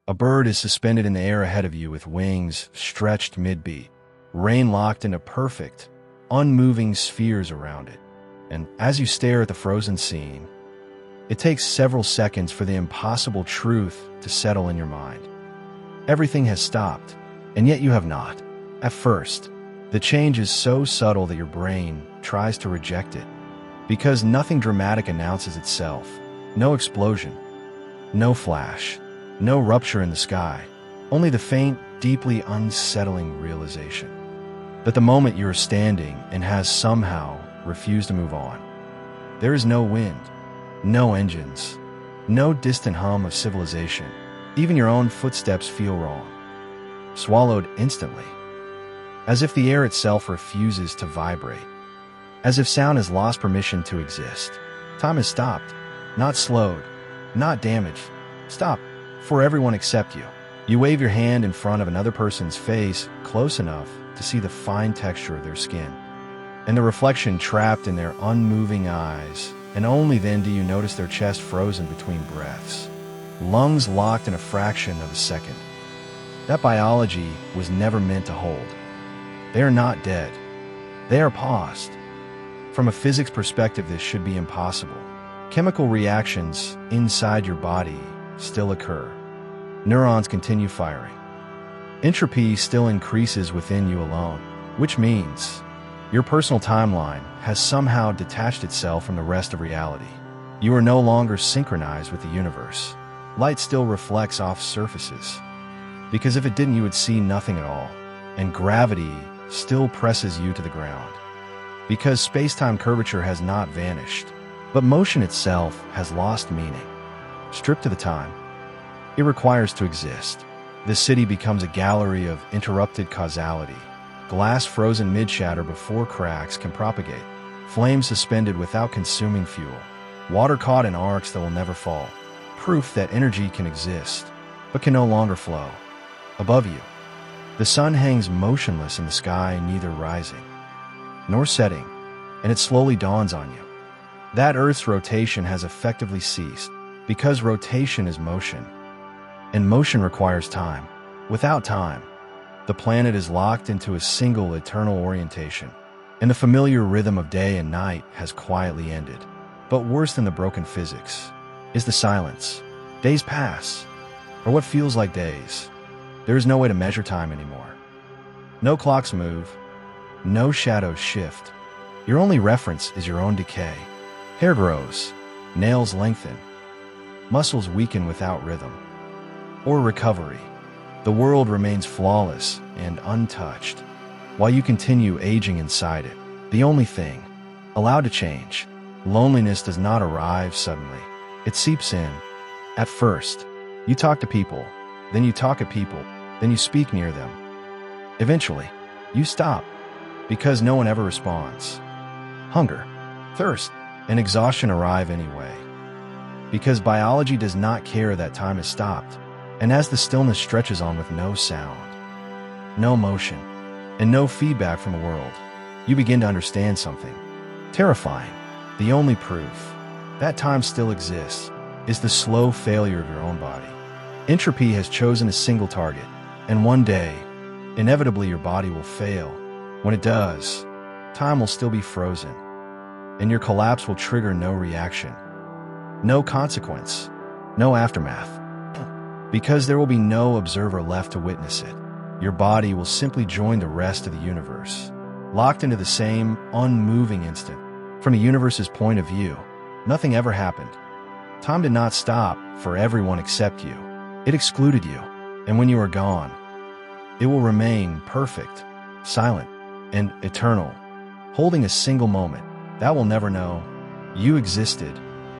A bird is suspended in the air ahead of you with wings stretched mid-beat, rain locked into perfect, unmoving spheres around it. And as you stare at the frozen scene, it takes several seconds for the impossible truth to settle in your mind. Everything has stopped, and yet you have not. At first, the change is so subtle that your brain tries to reject it, because nothing dramatic announces itself. No explosion, no flash, no rupture in the sky, only the faint, deeply unsettling realization that the moment you are standing and has somehow refused to move on. There is no wind, no engines, no distant hum of civilization. Even your own footsteps feel wrong, swallowed instantly, as if the air itself refuses to vibrate, as if sound has lost permission to exist. Time has stopped, not slowed, not damaged. Stop, for everyone except you. You wave your hand in front of another person's face, close enough to see the fine texture of their skin, and the reflection trapped in their unmoving eyes, and only then do you notice their chest frozen between breaths, lungs locked in a fraction of a second. That biology was never meant to hold. They are not dead. They are paused. From a physics perspective, this should be impossible. Chemical reactions inside your body still occur. Neurons continue firing. Entropy still increases within you alone, which means your personal timeline has somehow detached itself from the rest of reality. You are no longer synchronized with the universe. Light still reflects off surfaces, because if it didn't, you would see nothing at all. And gravity still presses you to the ground, because space-time curvature has not vanished, but motion itself has lost meaning. Stripped to the time it requires to exist, the city becomes a gallery of interrupted causality. Glass frozen mid-shatter before cracks can propagate. Flames suspended without consuming fuel. Water caught in arcs that will never fall. Proof that energy can exist, but can no longer flow. Above you, the sun hangs motionless in the sky, neither rising nor setting, and it slowly dawns on you that Earth's rotation has effectively ceased, because rotation is motion, and motion requires time. Without time, the planet is locked into a single eternal orientation, and the familiar rhythm of day and night has quietly ended. But worse than the broken physics is the silence. Days pass, or what feels like days. There is no way to measure time anymore. No clocks move, no shadows shift. Your only reference is your own decay. Hair grows, nails lengthen, muscles weaken without rhythm or recovery. The world remains flawless and untouched, while you continue aging inside it. The only thing allowed to change, loneliness, does not arrive suddenly. It seeps in. At first, you talk to people, then you talk at people, then you speak near them. Eventually, you stop, because no one ever responds. Hunger, thirst, and exhaustion arrive anyway, because biology does not care that time has stopped. And as the stillness stretches on with no sound, no motion, and no feedback from the world, you begin to understand something terrifying. The only proof that time still exists is the slow failure of your own body. Entropy has chosen a single target, and one day, inevitably, your body will fail. When it does, time will still be frozen, and your collapse will trigger no reaction, no consequence, no aftermath. Because there will be no observer left to witness it. Your body will simply join the rest of the universe, locked into the same unmoving instant. From the universe's point of view, nothing ever happened. Time did not stop for everyone except you. It excluded you, and when you are gone, it will remain perfect, silent, and eternal, holding a single moment that will never know you existed.